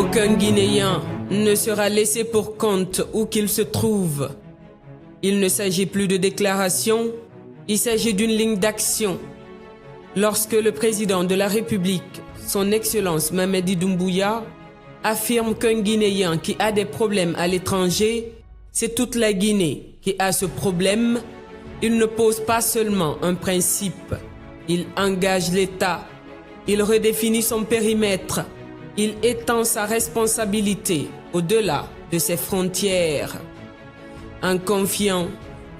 Aucun Guinéen ne sera laissé pour compte où qu'il se trouve. Il ne s'agit plus de déclarations, il s'agit d'une ligne d'action. Lorsque le président de la République, son Excellence Mamadi Doumbouya, affirme qu'un Guinéen qui a des problèmes à l'étranger, c'est toute la Guinée qui a ce problème, il ne pose pas seulement un principe, il engage l'État, il redéfinit son périmètre, il étend sa responsabilité au-delà de ses frontières. En confiant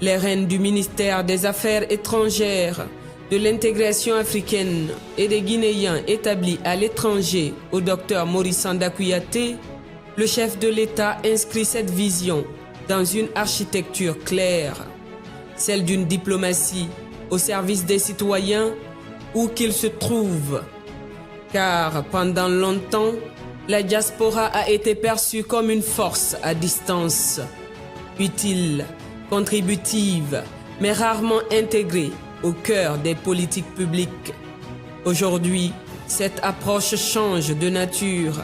les rênes du ministère des Affaires étrangères, de l'intégration africaine et des Guinéens établis à l'étranger au docteur Maurice Sanda Kouyaté, le chef de l'État inscrit cette vision dans une architecture claire, celle d'une diplomatie au service des citoyens où qu'ils se trouvent. Car pendant longtemps, la diaspora a été perçue comme une force à distance, utile, contributive, mais rarement intégrée au cœur des politiques publiques. Aujourd'hui, cette approche change de nature.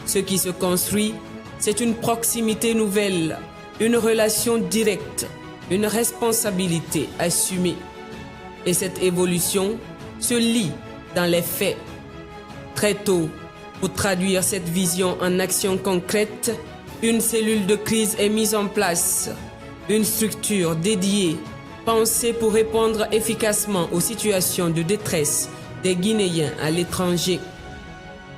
Ce qui se construit, c'est une proximité nouvelle, une relation directe, une responsabilité assumée. Et cette évolution se lit dans les faits. Très tôt, pour traduire cette vision en action concrète, une cellule de crise est mise en place, une structure dédiée, pensée pour répondre efficacement aux situations de détresse des Guinéens à l'étranger.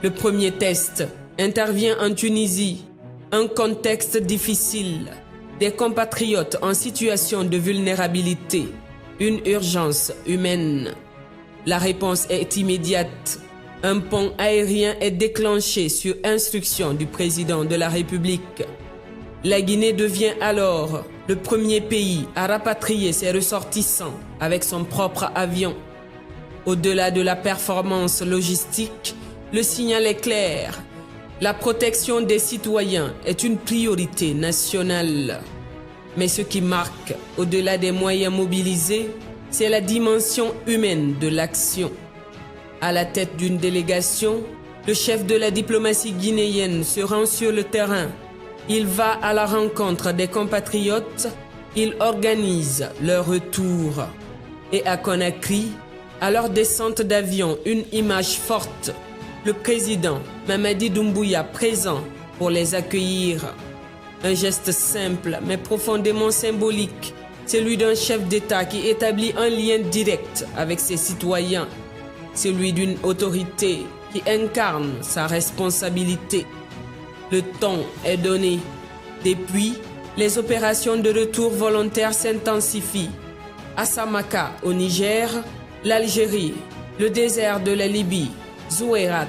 Le premier test intervient en Tunisie, un contexte difficile, des compatriotes en situation de vulnérabilité, une urgence humaine. La réponse est immédiate. Un pont aérien est déclenché sur instruction du président de la République. La Guinée devient alors le premier pays à rapatrier ses ressortissants avec son propre avion. Au-delà de la performance logistique, le signal est clair. La protection des citoyens est une priorité nationale. Mais ce qui marque, au-delà des moyens mobilisés, c'est la dimension humaine de l'action. À la tête d'une délégation, le chef de la diplomatie guinéenne se rend sur le terrain. Il va à la rencontre des compatriotes, il organise leur retour. Et à Conakry, à leur descente d'avion, une image forte. Le président Mamadi Doumbouya présent pour les accueillir. Un geste simple mais profondément symbolique, celui d'un chef d'État qui établit un lien direct avec ses citoyens. Celui d'une autorité qui incarne sa responsabilité. Le ton est donné. Depuis, les opérations de retour volontaire s'intensifient. À Samaka, au Niger, l'Algérie, le désert de la Libye, Zouérat,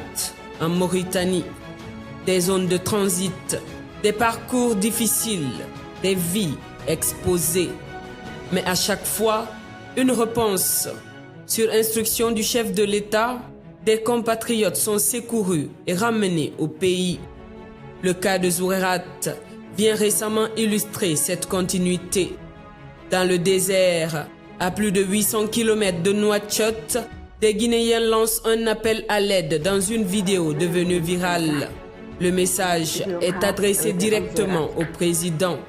en Mauritanie. Des zones de transit, des parcours difficiles, des vies exposées. Mais à chaque fois, une réponse. Sur instruction du chef de l'État, des compatriotes sont secourus et ramenés au pays. Le cas de Zouérat vient récemment illustrer cette continuité. Dans le désert, à plus de 800 km de Nouakchott, des Guinéens lancent un appel à l'aide dans une vidéo devenue virale. Le message est adressé directement au président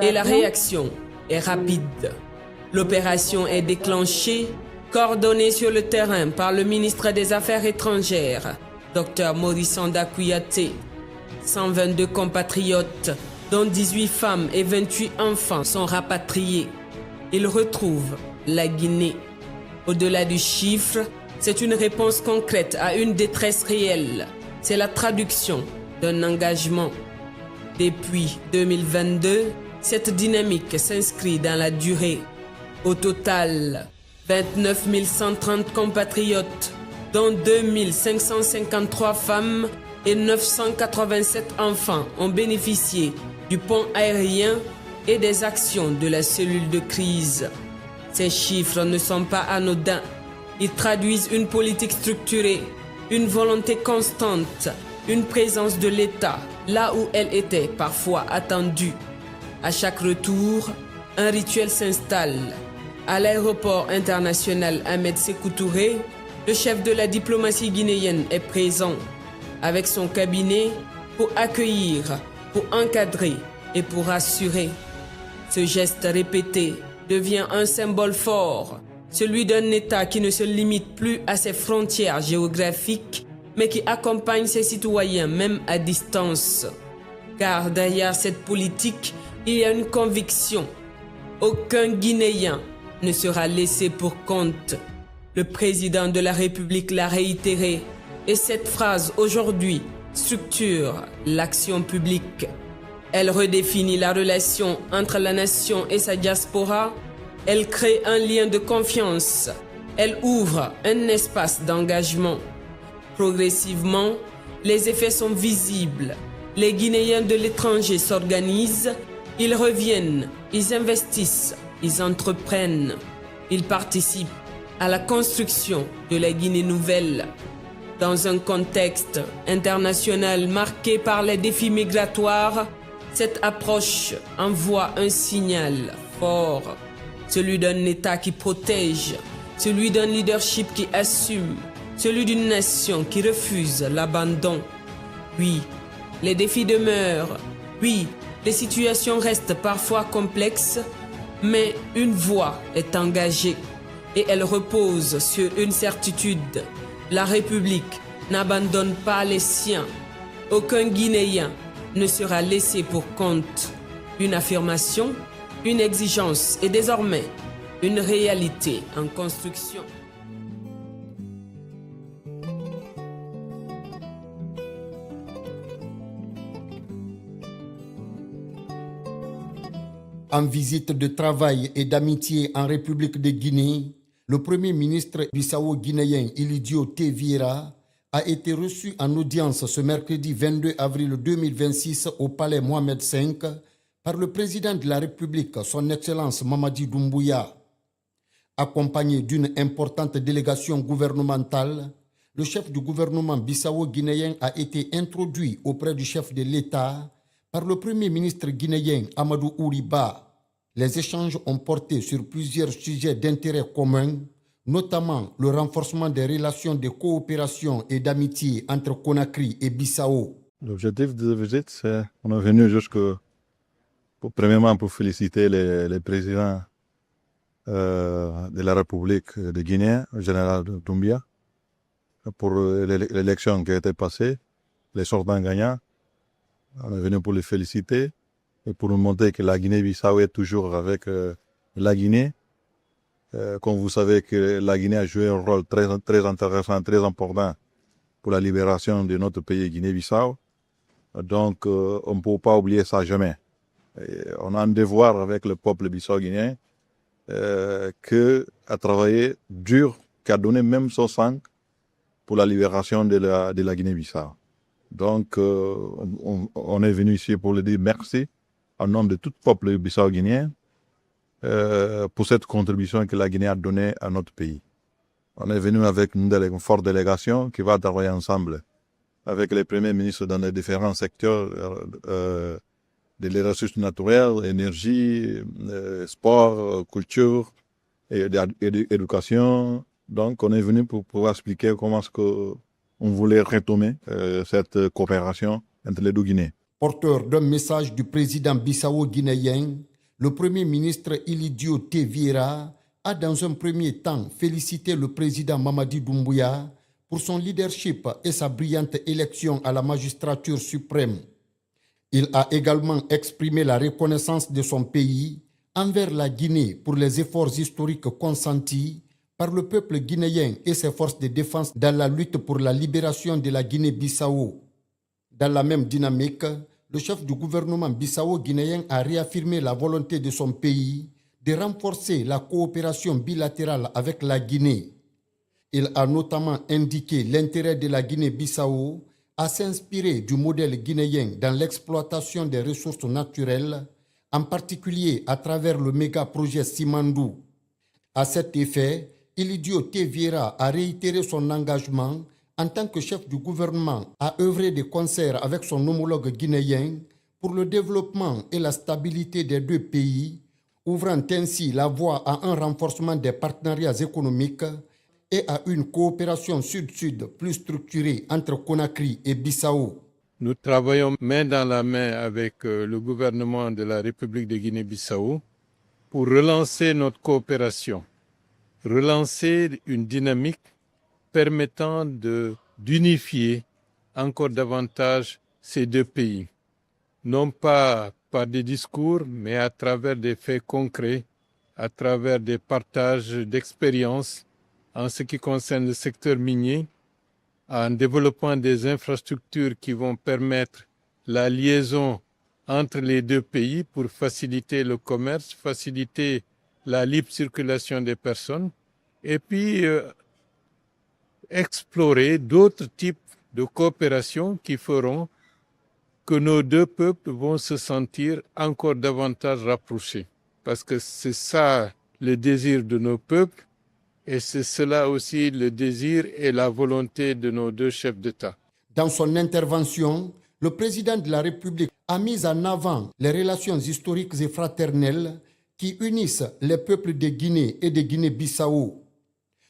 et la réaction est rapide. L'opération est déclenchée, coordonnée sur le terrain par le ministre des Affaires étrangères, Dr Maurice Sanda Kouyaté. 122 compatriotes, dont 18 femmes et 28 enfants, sont rapatriés. Ils retrouvent la Guinée. Au-delà du chiffre, c'est une réponse concrète à une détresse réelle. C'est la traduction d'un engagement. Depuis 2022, cette dynamique s'inscrit dans la durée. Au total, 29 130 compatriotes, dont 2 553 femmes et 987 enfants ont bénéficié du pont aérien et des actions de la cellule de crise. Ces chiffres ne sont pas anodins. Ils traduisent une politique structurée, une volonté constante, une présence de l'État là où elle était parfois attendue. À chaque retour, un rituel s'installe. À l'aéroport international Ahmed Sékou Touré, le chef de la diplomatie guinéenne est présent. Avec son cabinet, pour accueillir, pour encadrer et pour assurer. Ce geste répété devient un symbole fort, celui d'un État qui ne se limite plus à ses frontières géographiques, mais qui accompagne ses citoyens même à distance. Car derrière cette politique, il y a une conviction. Aucun Guinéen ne sera laissé pour compte. Le président de la République l'a réitéré, et cette phrase aujourd'hui structure l'action publique. Elle redéfinit la relation entre la nation et sa diaspora. Elle crée un lien de confiance. Elle ouvre un espace d'engagement. Progressivement, les effets sont visibles. Les Guinéens de l'étranger s'organisent, ils reviennent, ils investissent, ils entreprennent. Ils participent à la construction de la Guinée nouvelle. Dans un contexte international marqué par les défis migratoires, cette approche envoie un signal fort, celui d'un État qui protège, celui d'un leadership qui assume, celui d'une nation qui refuse l'abandon. Oui, les défis demeurent, oui, les situations restent parfois complexes, mais une voix est engagée et elle repose sur une certitude. La République n'abandonne pas les siens. Aucun Guinéen ne sera laissé pour compte. Une affirmation, une exigence et désormais une réalité en construction. En visite de travail et d'amitié en République de Guinée, le Premier ministre bissau-guinéen Ilidio T. Vieira a été reçu en audience ce mercredi 22 avril 2026 au palais Mohamed V par le président de la République, son Excellence Mamadi Doumbouya. Accompagné d'une importante délégation gouvernementale, le chef du gouvernement bissau-guinéen a été introduit auprès du chef de l'État par le Premier ministre guinéen Amadou Ouriba. Les échanges ont porté sur plusieurs sujets d'intérêt commun, notamment le renforcement des relations de coopération et d'amitié entre Conakry et Bissau. L'objectif de la visite, c'est qu'on est venu premièrement pour féliciter les présidents de la République de Guinée, le général Doumbouya, pour l'élection qui a été passée, les sortants gagnants. On est venu pour les féliciter et pour nous montrer que la Guinée-Bissau est toujours avec la Guinée. Comme vous savez que la Guinée a joué un rôle très intéressant, très important pour la libération de notre pays Guinée-Bissau. Donc on ne peut pas oublier ça jamais. Et on a un devoir avec le peuple bissau-guinéen qui a travaillé dur, qui a donné même son sang pour la libération de la Guinée-Bissau. Donc, on est venu ici pour lui dire merci en nom de tout le peuple bissau-guinéen pour cette contribution que la Guinée a donnée à notre pays. On est venu avec une forte délégation qui va travailler ensemble avec les premiers ministres dans les différents secteurs des ressources naturelles, énergie, sport, culture et éducation. Donc, on est venu pour pouvoir expliquer comment est-ce que on voulait retourner cette coopération entre les deux Guinées. Porteur d'un message du président bissau-guinéen, le Premier ministre Ilidio T. Vieira a dans un premier temps félicité le président Mamadi Doumbouya pour son leadership et sa brillante élection à la magistrature suprême. Il a également exprimé la reconnaissance de son pays envers la Guinée pour les efforts historiques consentis par le peuple guinéen et ses forces de défense dans la lutte pour la libération de la Guinée-Bissau. Dans la même dynamique, le chef du gouvernement bissau-guinéen a réaffirmé la volonté de son pays de renforcer la coopération bilatérale avec la Guinée. Il a notamment indiqué l'intérêt de la Guinée-Bissau à s'inspirer du modèle guinéen dans l'exploitation des ressources naturelles, en particulier à travers le méga-projet Simandou. À cet effet, Ilidio T. Vieira a réitéré son engagement en tant que chef du gouvernement à œuvrer de concert avec son homologue guinéen pour le développement et la stabilité des deux pays, ouvrant ainsi la voie à un renforcement des partenariats économiques et à une coopération sud-sud plus structurée entre Conakry et Bissau. Nous travaillons main dans la main avec le gouvernement de la République de Guinée-Bissau pour relancer notre coopération, relancer une dynamique permettant d'unifier encore davantage ces deux pays, non pas par des discours, mais à travers des faits concrets, à travers des partages d'expériences en ce qui concerne le secteur minier, en développant des infrastructures qui vont permettre la liaison entre les deux pays pour faciliter le commerce, faciliter la libre circulation des personnes, et puis explorer d'autres types de coopération qui feront que nos deux peuples vont se sentir encore davantage rapprochés. Parce que c'est ça le désir de nos peuples et c'est cela aussi le désir et la volonté de nos deux chefs d'État. Dans son intervention, le président de la République a mis en avant les relations historiques et fraternelles qui unissent les peuples de Guinée et de Guinée-Bissau.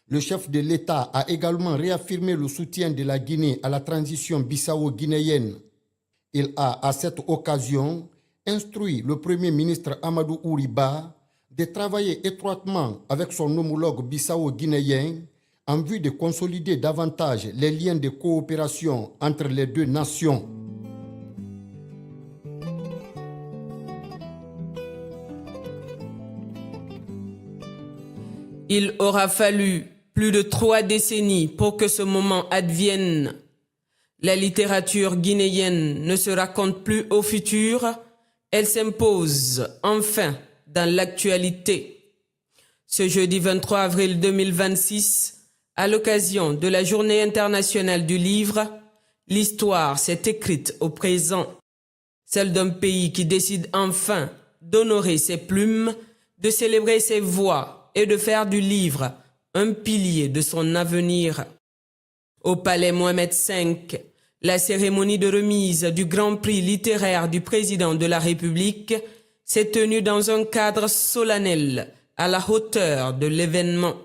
Le chef de l'État a également réaffirmé le soutien de la Guinée à la transition bissau-guinéenne. Il a, à cette occasion, instruit le Premier ministre Amadou Ouriba de travailler étroitement avec son homologue bissau-guinéen en vue de consolider davantage les liens de coopération entre les deux nations. Il aura fallu plus de 3 décennies pour que ce moment advienne. La littérature guinéenne ne se raconte plus au futur, elle s'impose enfin dans l'actualité. Ce jeudi 23 avril 2026, à l'occasion de la Journée internationale du livre, l'histoire s'est écrite au présent. Celle d'un pays qui décide enfin d'honorer ses plumes, de célébrer ses voix et de faire du livre un pilier de son avenir. Au palais Mohamed V, la cérémonie de remise du Grand Prix littéraire du président de la République s'est tenue dans un cadre solennel à la hauteur de l'événement.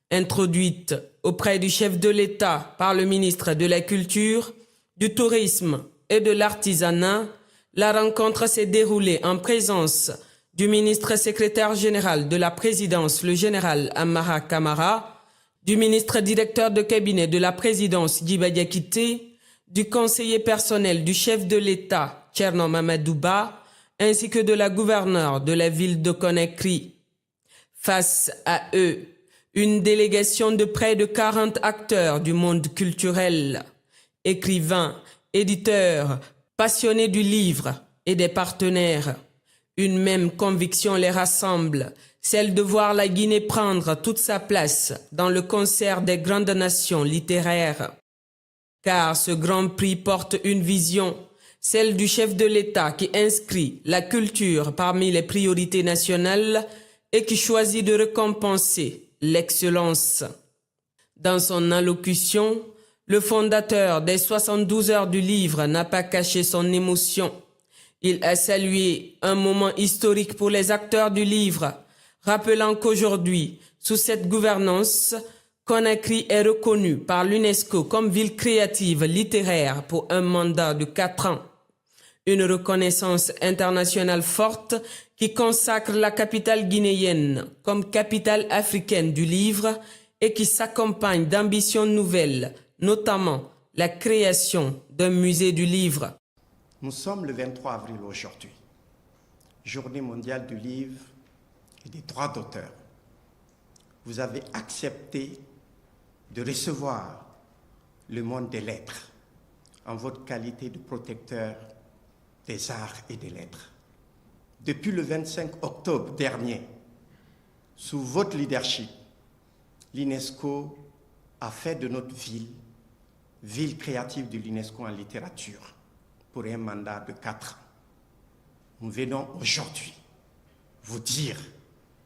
Introduite auprès du chef de l'État par le ministre de la Culture, du Tourisme et de l'Artisanat, la rencontre s'est déroulée en présence du ministre secrétaire général de la présidence, le général Amara Kamara, du ministre directeur de cabinet de la présidence, Djiba Diakité, du conseiller personnel du chef de l'État, Thierno Mamadouba, ainsi que de la gouverneure de la ville de Conakry. Face à eux, une délégation de près de 40 acteurs du monde culturel, écrivains, éditeurs, passionnés du livre et des partenaires. Une même conviction les rassemble, celle de voir la Guinée prendre toute sa place dans le concert des grandes nations littéraires. Car ce Grand Prix porte une vision, celle du chef de l'État qui inscrit la culture parmi les priorités nationales et qui choisit de récompenser l'excellence. Dans son allocution, le fondateur des 72 heures du livre n'a pas caché son émotion. Il a salué un moment historique pour les acteurs du livre, rappelant qu'aujourd'hui, sous cette gouvernance, Conakry est reconnue par l'UNESCO comme ville créative littéraire pour un mandat de 4 ans. Une reconnaissance internationale forte qui consacre la capitale guinéenne comme capitale africaine du livre et qui s'accompagne d'ambitions nouvelles, notamment la création d'un musée du livre. Nous sommes le 23 avril aujourd'hui, Journée mondiale du livre et des droits d'auteur. Vous avez accepté de recevoir le monde des lettres en votre qualité de protecteur des arts et des lettres. Depuis le 25 octobre dernier, sous votre leadership, l'UNESCO a fait de notre ville créative de l'UNESCO en littérature, pour un mandat de 4 ans. Nous venons aujourd'hui vous dire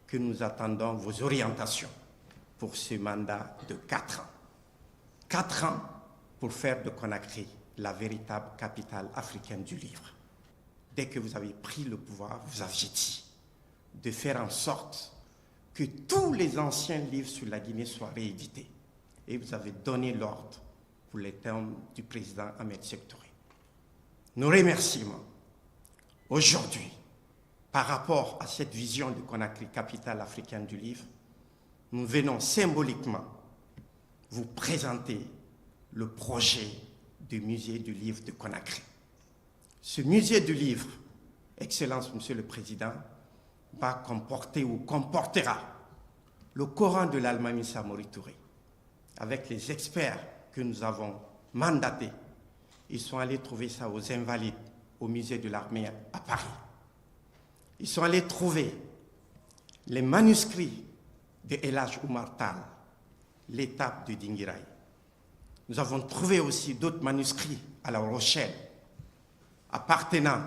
que nous attendons vos orientations pour ce mandat de 4 ans. 4 ans pour faire de Conakry la véritable capitale africaine du livre. Dès que vous avez pris le pouvoir, vous aviez dit de faire en sorte que tous les anciens livres sur la Guinée soient réédités. Et vous avez donné l'ordre pour les termes du président Ahmed Sékou Touré. nos remerciements aujourd'hui par rapport à cette vision de Conakry, capitale africaine du livre. Nous venons symboliquement vous présenter le projet du musée du livre de Conakry. Ce musée du livre, Excellence Monsieur le Président, va comporter ou comportera le Coran de l'Almami Samori Touré. Avec les experts que nous avons mandatés, ils sont allés trouver ça aux Invalides, au musée de l'armée à Paris. Ils sont allés trouver les manuscrits de El Hadj Oumar Tall, l'étape de Dinguiraye. Nous avons trouvé aussi d'autres manuscrits à La Rochelle, appartenant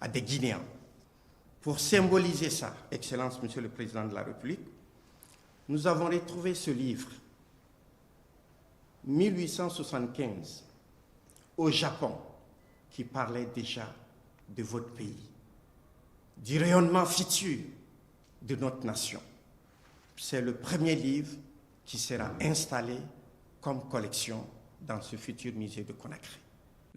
à des Guinéens. Pour symboliser ça, Excellence, Monsieur le Président de la République, nous avons retrouvé ce livre, 1875, au Japon, qui parlait déjà de votre pays, du rayonnement futur de notre nation. C'est le premier livre qui sera installé comme collection dans ce futur musée de Conakry.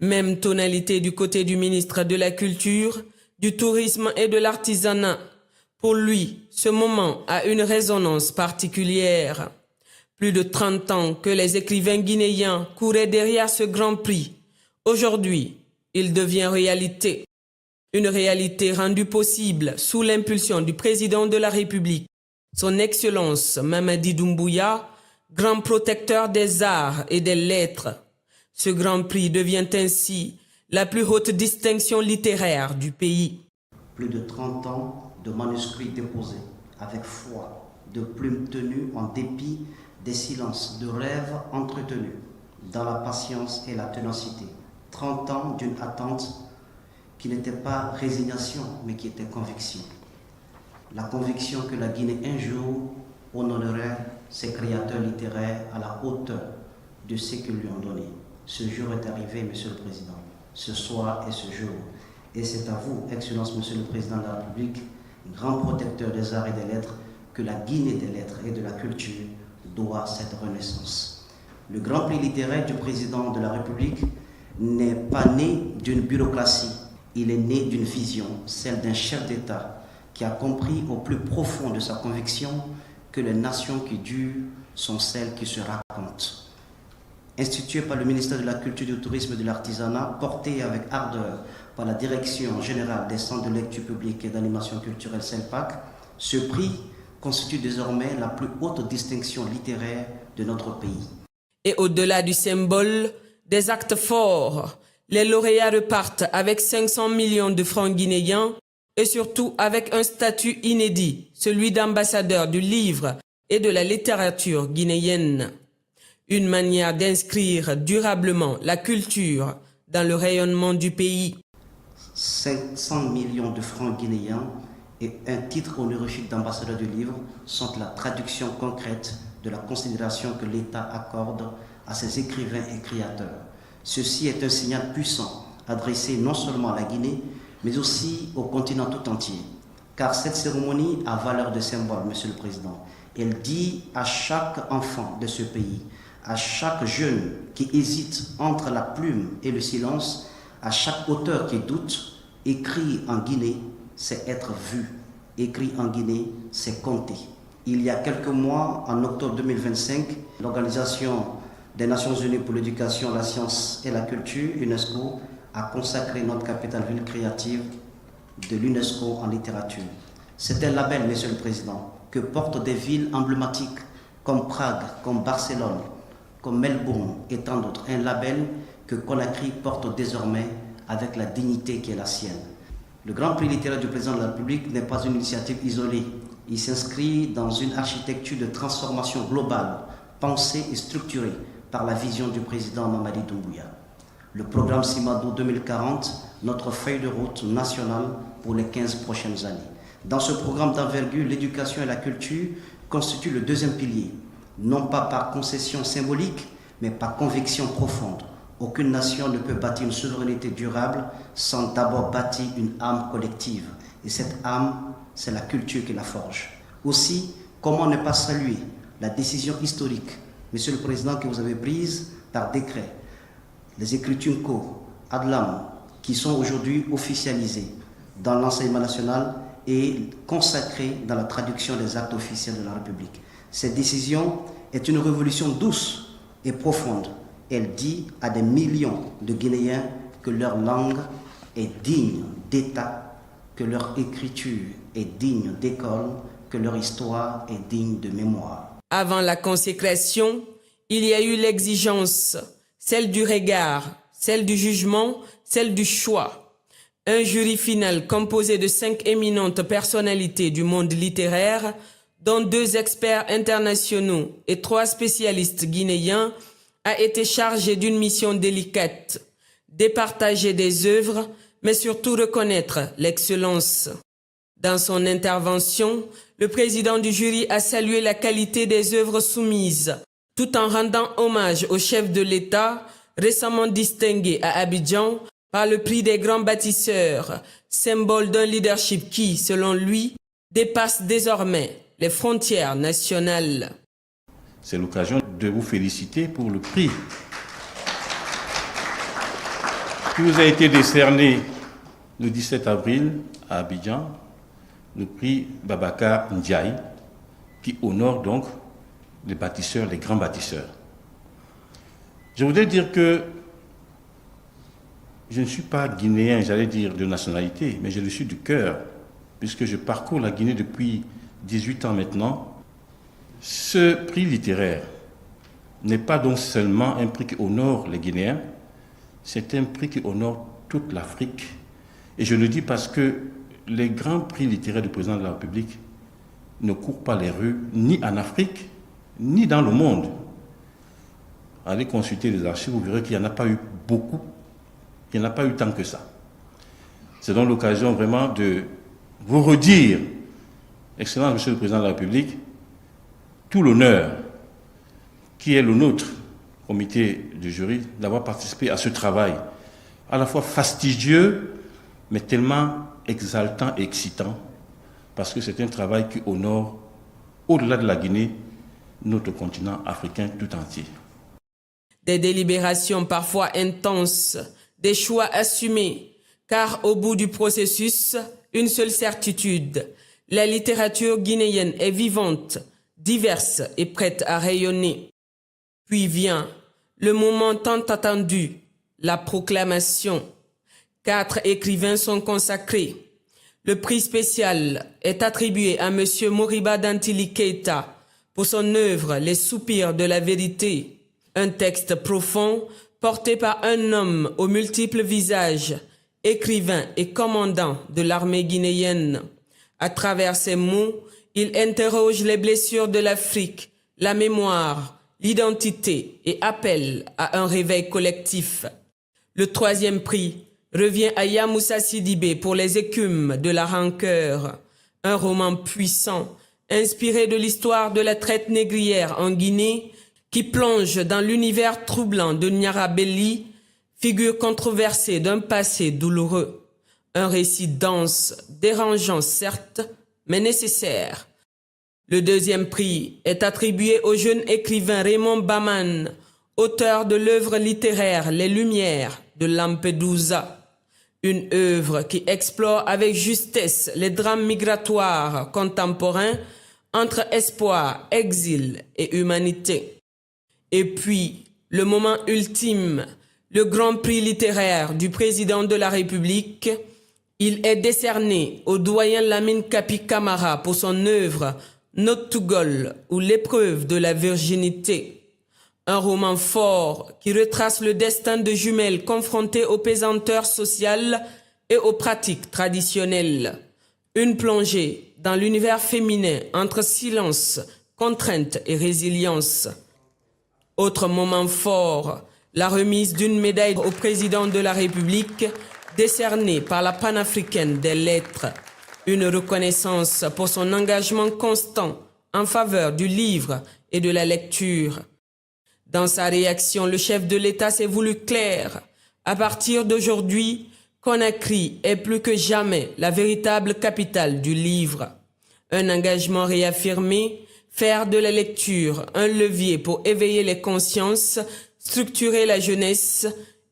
Même tonalité du côté du ministre de la Culture, du Tourisme et de l'Artisanat. Pour lui, ce moment a une résonance particulière. Plus de 30 ans que les écrivains guinéens couraient derrière ce grand prix. Aujourd'hui, il devient réalité. Une réalité rendue possible sous l'impulsion du président de la République, son Excellence Mamadi Doumbouya, grand protecteur des arts et des lettres. Ce grand prix devient ainsi la plus haute distinction littéraire du pays. Plus de 30 ans de manuscrits déposés avec foi, de plumes tenues en dépit des silences, de rêves entretenus dans la patience et la ténacité. 30 ans d'une attente qui n'était pas résignation, mais qui était conviction. La conviction que la Guinée un jour honorerait ses créateurs littéraires à la hauteur de ce qu'ils lui ont donné. Ce jour est arrivé, Monsieur le Président. Ce soir est ce jour. Et c'est à vous, Excellence, Monsieur le Président de la République, grand protecteur des arts et des lettres, que la Guinée des lettres et de la culture doit cette renaissance. Le grand prix littéraire du Président de la République n'est pas né d'une bureaucratie, il est né d'une vision, celle d'un chef d'État qui a compris au plus profond de sa conviction que les nations qui durent sont celles qui se racontent. Institué par le ministère de la Culture, du Tourisme et de l'Artisanat, porté avec ardeur par la Direction générale des centres de lecture publique et d'animation culturelle CELPAC, ce prix constitue désormais la plus haute distinction littéraire de notre pays. Et au-delà du symbole, des actes forts, les lauréats repartent avec 500 millions de francs guinéens et surtout avec un statut inédit, celui d'ambassadeur du livre et de la littérature guinéenne. Une manière d'inscrire durablement la culture dans le rayonnement du pays. 500 millions de francs guinéens et un titre honorifique d'ambassadeur du livre sont la traduction concrète de la considération que l'État accorde à ses écrivains et créateurs. Ceci est un signal puissant adressé non seulement à la Guinée, mais aussi au continent tout entier. Car cette cérémonie a valeur de symbole, Monsieur le Président. Elle dit à chaque enfant de ce pays, à chaque jeune qui hésite entre la plume et le silence, à chaque auteur qui doute, écrit en Guinée, c'est être vu. Écrit en Guinée, c'est compter. Il y a quelques mois, en octobre 2025, l'Organisation des Nations Unies pour l'éducation, la science et la culture, UNESCO, a consacré notre capitale ville créative de l'UNESCO en littérature. C'est un label, Monsieur le Président, que portent des villes emblématiques comme Prague, comme Barcelone, comme Melbourne et tant d'autres. Un label que Conakry porte désormais avec la dignité qui est la sienne. Le Grand Prix littéraire du Président de la République n'est pas une initiative isolée. Il s'inscrit dans une architecture de transformation globale, pensée et structurée par la vision du Président Mamadi Doumbouya. Le programme Simado 2040, notre feuille de route nationale pour les 15 prochaines années. Dans ce programme d'envergure, l'éducation et la culture constituent le deuxième pilier, non pas par concession symbolique, mais par conviction profonde. Aucune nation ne peut bâtir une souveraineté durable sans d'abord bâtir une âme collective. Et cette âme, c'est la culture qui la forge. Aussi, comment ne pas saluer la décision historique, Monsieur le Président, que vous avez prise par décret, les écritures co, Adlam, qui sont aujourd'hui officialisés dans l'enseignement national et consacrés dans la traduction des actes officiels de la République. Cette décision est une révolution douce et profonde. Elle dit à des millions de Guinéens que leur langue est digne d'État, que leur écriture est digne d'école, que leur histoire est digne de mémoire. Avant la consécration, il y a eu l'exigence, celle du regard, celle du jugement, celle du choix. Un jury final composé de 5 éminentes personnalités du monde littéraire, dont 2 experts internationaux et 3 spécialistes guinéens, a été chargé d'une mission délicate, départager des œuvres, mais surtout reconnaître l'excellence. Dans son intervention, le président du jury a salué la qualité des œuvres soumises, tout en rendant hommage au chef de l'État, récemment distingué à Abidjan par le prix des grands bâtisseurs, symbole d'un leadership qui, selon lui, dépasse désormais les frontières nationales. C'est l'occasion de vous féliciter pour le prix qui vous a été décerné le 17 avril à Abidjan, le prix Babacar Ndiaye, qui honore donc les bâtisseurs, les grands bâtisseurs. Je voudrais dire que je ne suis pas guinéen, j'allais dire de nationalité, mais je le suis du cœur, puisque je parcours la Guinée depuis 18 ans maintenant. Ce prix littéraire n'est pas donc seulement un prix qui honore les Guinéens, c'est un prix qui honore toute l'Afrique. Et je le dis parce que les grands prix littéraires du président de la République ne courent pas les rues, ni en Afrique, ni dans le monde. Allez consulter les archives, vous verrez qu'il n'y en a pas eu beaucoup, il n'y en a pas eu tant que ça. C'est donc l'occasion vraiment de vous redire, Excellence Monsieur le Président de la République, tout l'honneur qui est le nôtre, comité de jury, d'avoir participé à ce travail, à la fois fastidieux, mais tellement exaltant et excitant, parce que c'est un travail qui honore, au-delà de la Guinée, notre continent africain tout entier. Des délibérations parfois intenses, des choix assumés, car au bout du processus, une seule certitude, la littérature guinéenne est vivante, diverse et prête à rayonner. Puis vient le moment tant attendu, la proclamation. 4 écrivains sont consacrés. Le prix spécial est attribué à M. Moriba Dantili Keita pour son œuvre Les soupirs de la vérité, un texte profond porté par un homme aux multiples visages, écrivain et commandant de l'armée guinéenne. À travers ses mots, il interroge les blessures de l'Afrique, la mémoire, l'identité et appelle à un réveil collectif. Le 3e prix revient à Yamoussa Sidibé pour Les écumes de la rancœur, un roman puissant, inspiré de l'histoire de la traite négrière en Guinée, qui plonge dans l'univers troublant de Nyara Belli, figure controversée d'un passé douloureux. Un récit dense, dérangeant certes, mais nécessaire. Le 2e prix est attribué au jeune écrivain Raymond Baman, auteur de l'œuvre littéraire Les Lumières de Lampedusa. Une œuvre qui explore avec justesse les drames migratoires contemporains entre espoir, exil et humanité. Et puis, le moment ultime, le grand prix littéraire du président de la République, il est décerné au doyen Lamine Kapi Camara pour son œuvre Note to Gaulle ou l'épreuve de la virginité. Un roman fort qui retrace le destin de jumelles confrontées aux pesanteurs sociales et aux pratiques traditionnelles. Une plongée dans l'univers féminin entre silence, contrainte et résilience. Autre moment fort, la remise d'une médaille au président de la République décernée par la panafricaine des lettres. Une reconnaissance pour son engagement constant en faveur du livre et de la lecture. Dans sa réaction, le chef de l'État s'est voulu clair. À partir d'aujourd'hui, Conakry est plus que jamais la véritable capitale du livre. Un engagement réaffirmé, faire de la lecture un levier pour éveiller les consciences, structurer la jeunesse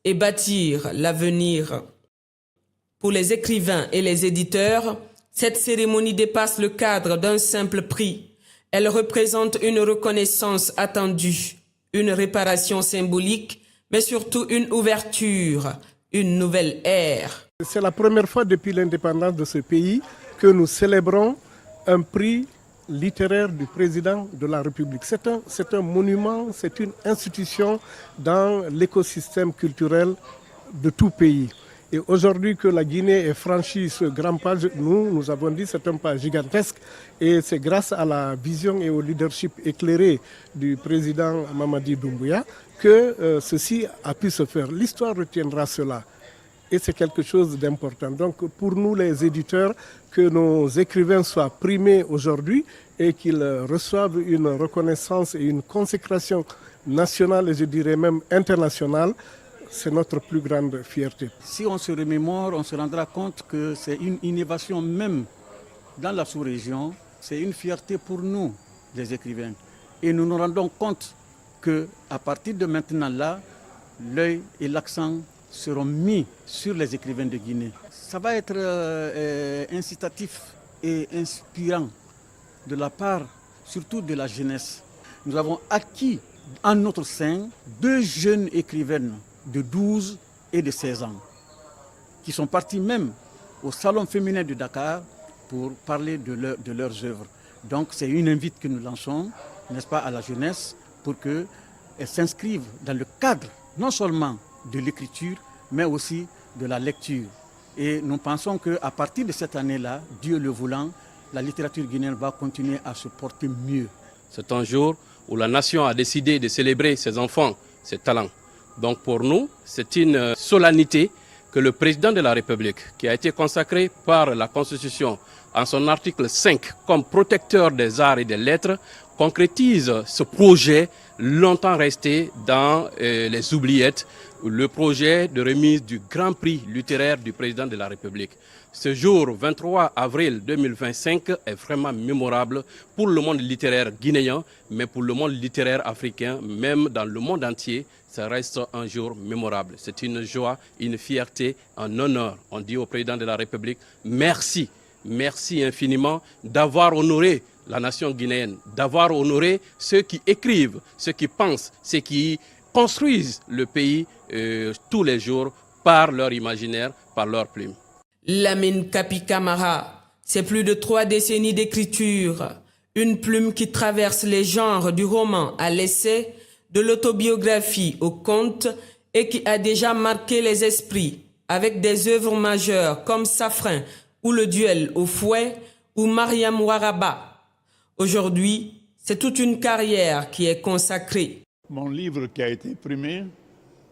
et bâtir l'avenir. Pour les écrivains et les éditeurs, cette cérémonie dépasse le cadre d'un simple prix. Elle représente une reconnaissance attendue, une réparation symbolique, mais surtout une ouverture, une nouvelle ère. C'est la première fois depuis l'indépendance de ce pays que nous célébrons un prix littéraire du président de la République. C'est un monument, c'est une institution dans l'écosystème culturel de tout pays. Et aujourd'hui que la Guinée ait franchi ce grand pas, nous avons dit que c'est un pas gigantesque et c'est grâce à la vision et au leadership éclairé du président Mamadi Doumbouya que ceci a pu se faire. L'histoire retiendra cela et c'est quelque chose d'important. Donc pour nous les éditeurs, que nos écrivains soient primés aujourd'hui et qu'ils reçoivent une reconnaissance et une consécration nationale et je dirais même internationale, c'est notre plus grande fierté. Si on se remémore, on se rendra compte que c'est une innovation même dans la sous-région. C'est une fierté pour nous, les écrivains. Et nous nous rendons compte qu'à partir de maintenant là, l'œil et l'accent seront mis sur les écrivains de Guinée. Ça va être incitatif et inspirant de la part surtout de la jeunesse. Nous avons acquis en notre sein 2 jeunes écrivaines de 12 et de 16 ans, qui sont partis même au Salon féminin de Dakar pour parler de leurs œuvres. Donc c'est une invite que nous lançons, n'est-ce pas, à la jeunesse pour qu'elle s'inscrive dans le cadre non seulement de l'écriture, mais aussi de la lecture. Et nous pensons qu'à partir de cette année-là, Dieu le voulant, la littérature guinéenne va continuer à se porter mieux. C'est un jour où la nation a décidé de célébrer ses enfants, ses talents. Donc pour nous, c'est une solennité que le président de la République, qui a été consacré par la Constitution en son article 5 comme protecteur des arts et des lettres, concrétise ce projet longtemps resté dans les oubliettes, le projet de remise du Grand Prix littéraire du président de la République. Ce jour 23 avril 2025 est vraiment mémorable pour le monde littéraire guinéen, mais pour le monde littéraire africain, même dans le monde entier, ça reste un jour mémorable. C'est une joie, une fierté, un honneur. On dit au président de la République, merci, merci infiniment d'avoir honoré la nation guinéenne, d'avoir honoré ceux qui écrivent, ceux qui pensent, ceux qui construisent le pays tous les jours par leur imaginaire, par leur plume. Lamine Kapi Camara, c'est plus de 3 décennies d'écriture, une plume qui traverse les genres du roman à l'essai, de l'autobiographie au conte et qui a déjà marqué les esprits avec des œuvres majeures comme Safrin ou Le Duel au fouet ou Mariam Waraba. Aujourd'hui, c'est toute une carrière qui est consacrée. Mon livre qui a été primé,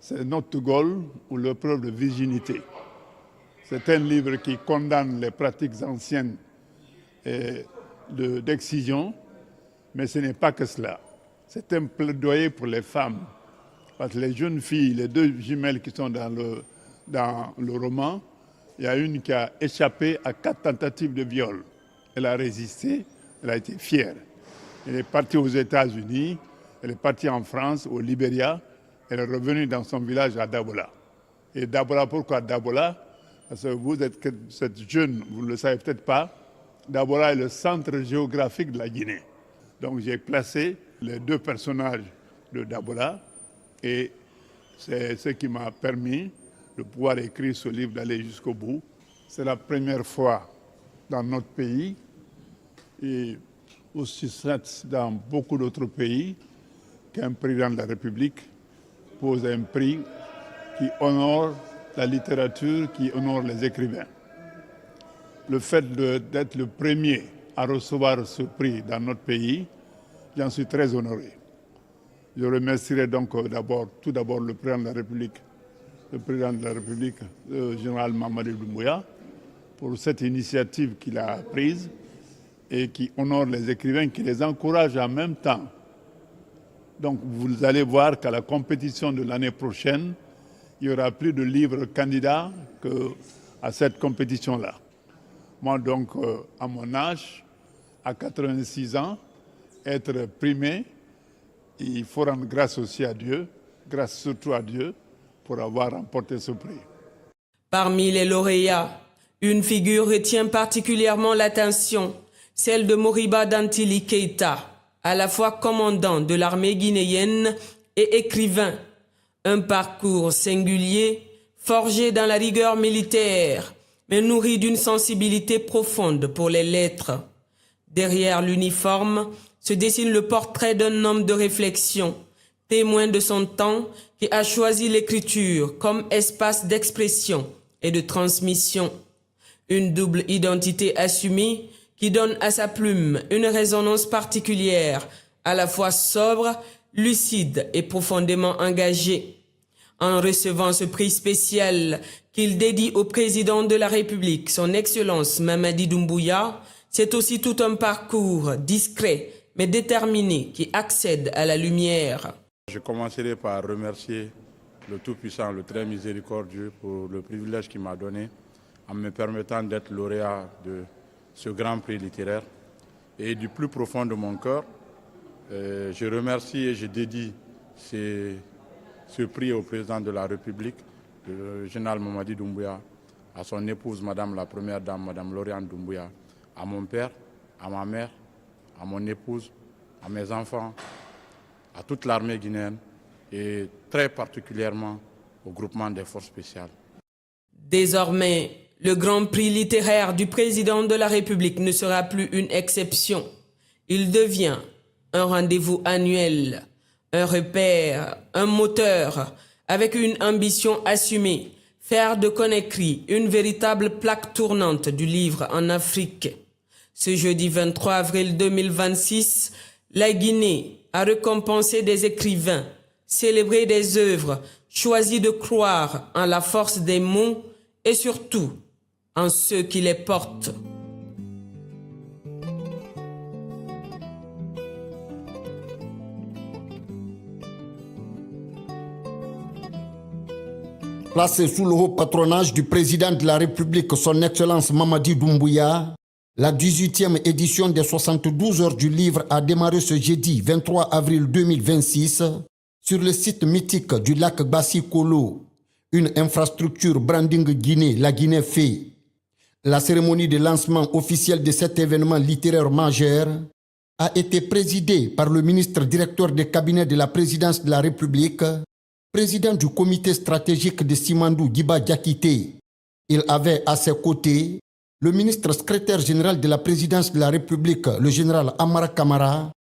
c'est Note to Gaulle ou l'épreuve de virginité. C'est un livre qui condamne les pratiques anciennes d'excision, mais ce n'est pas que cela. C'est un plaidoyer pour les femmes. Parce que les jeunes filles, les 2 jumelles qui sont dans le roman, il y a une qui a échappé à 4 tentatives de viol. Elle a résisté, elle a été fière. Elle est partie aux États-Unis, elle est partie en France, au Libéria, elle est revenue dans son village à Dabola. Et Dabola, pourquoi Dabola? Parce que vous êtes cette jeune, vous ne le savez peut-être pas, Dabola est le centre géographique de la Guinée. Donc j'ai placé les 2 personnages de Dabola et c'est ce qui m'a permis de pouvoir écrire ce livre, d'aller jusqu'au bout. C'est la première fois dans notre pays et aussi dans beaucoup d'autres pays qu'un président de la République pose un prix qui honore la littérature, qui honore les écrivains. Le fait d'être le premier à recevoir ce prix dans notre pays, j'en suis très honoré. Je remercierai donc tout d'abord le président de la République, le général Mamadi Doumbouya, pour cette initiative qu'il a prise et qui honore les écrivains, qui les encourage en même temps. Donc vous allez voir qu'à la compétition de l'année prochaine, il y aura plus de livres candidats qu'à cette compétition-là. Moi donc, à mon âge, à 86 ans, être primé, il faut rendre grâce aussi à Dieu, grâce surtout à Dieu, pour avoir remporté ce prix. Parmi les lauréats, Une figure retient particulièrement l'attention, celle de Moriba Dantili Keïta, à la fois commandant de l'armée guinéenne et écrivain. Un parcours singulier, forgé dans la rigueur militaire, mais nourri d'une sensibilité profonde pour les lettres. Derrière l'uniforme se dessine le portrait d'un homme de réflexion, témoin de son temps qui a choisi l'écriture comme espace d'expression et de transmission. Une double identité assumée qui donne à sa plume une résonance particulière, à la fois sobre, lucide et profondément engagé. En recevant ce prix spécial qu'il dédie au président de la République, son Excellence Mamadi Doumbouya, c'est aussi tout un parcours discret mais déterminé qui accède à la lumière. Je commencerai par remercier le Tout-Puissant, le Très Miséricordieux pour le privilège qu'il m'a donné en me permettant d'être lauréat de ce grand prix littéraire. Et du plus profond de mon cœur, je remercie et je dédie ce prix au président de la République, le général Mamadi Doumbouya, à son épouse, Madame la Première Dame, Madame Lauriane Doumbouya, à mon père, à ma mère, à mon épouse, à mes enfants, à toute l'armée guinéenne et très particulièrement au groupement des forces spéciales. Désormais, le grand prix littéraire du président de la République ne sera plus une exception. Il devient un rendez-vous annuel, un repère, un moteur, avec une ambition assumée, faire de Conakry une véritable plaque tournante du livre en Afrique. Ce jeudi 23 avril 2026, la Guinée a récompensé des écrivains, célébré des œuvres, choisi de croire en la force des mots et surtout en ceux qui les portent. Placé sous le haut patronage du président de la République, son Excellence Mamadi Doumbouya, la 18e édition des 72 heures du livre a démarré ce jeudi 23 avril 2026 sur le site mythique du lac Bassi-Kolo, une infrastructure branding Guinée, la Guinée fait. La cérémonie de lancement officiel de cet événement littéraire majeur a été présidée par le ministre directeur des cabinets de la présidence de la République, président du comité stratégique de Simandou Diba Diakité. Il avait à ses côtés le ministre secrétaire général de la présidence de la République, le général Amara Kamara,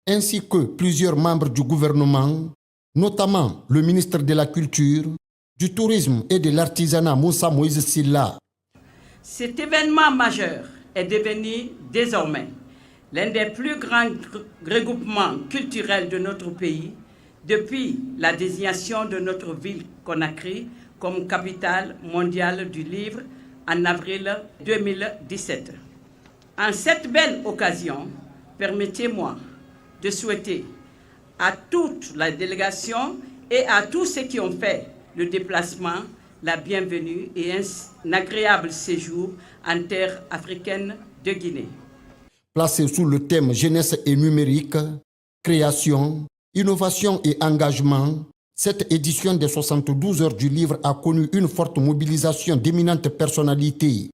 ainsi que plusieurs membres du gouvernement, notamment le ministre de la Culture, du Tourisme et de l'Artisanat Moussa Moïse Silla. Cet événement majeur est devenu désormais l'un des plus grands regroupements culturels de notre pays depuis la désignation de notre ville Conakry comme capitale mondiale du livre en avril 2017. En cette belle occasion, permettez-moi de souhaiter à toute la délégation et à tous ceux qui ont fait le déplacement la bienvenue et un agréable séjour en terre africaine de Guinée. Placé sous le thème jeunesse et numérique, création, innovation et engagement, cette édition des 72 heures du livre a connu une forte mobilisation d'éminentes personnalités,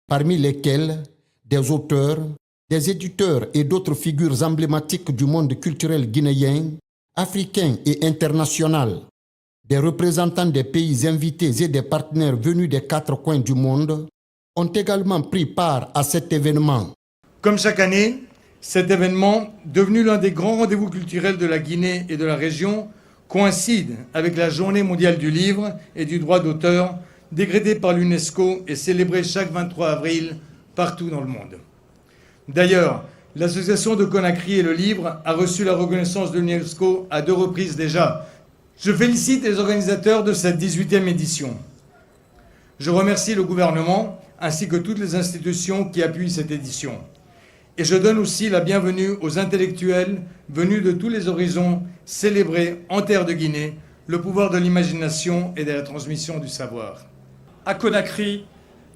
parmi lesquelles des auteurs, des éditeurs et d'autres figures emblématiques du monde culturel guinéen, africain et international. Des représentants des pays invités et des partenaires venus des 4 coins du monde ont également pris part à cet événement. Comme chaque année, cet événement, devenu l'un des grands rendez-vous culturels de la Guinée et de la région, coïncide avec la Journée mondiale du livre et du droit d'auteur, décrétée par l'UNESCO et célébrée chaque 23 avril partout dans le monde. D'ailleurs, l'association de Conakry et le livre a reçu la reconnaissance de l'UNESCO à 2 reprises déjà. Je félicite les organisateurs de cette 18e édition. Je remercie le gouvernement ainsi que toutes les institutions qui appuient cette édition. Et je donne aussi la bienvenue aux intellectuels venus de tous les horizons célébrer en terre de Guinée le pouvoir de l'imagination et de la transmission du savoir. À Conakry,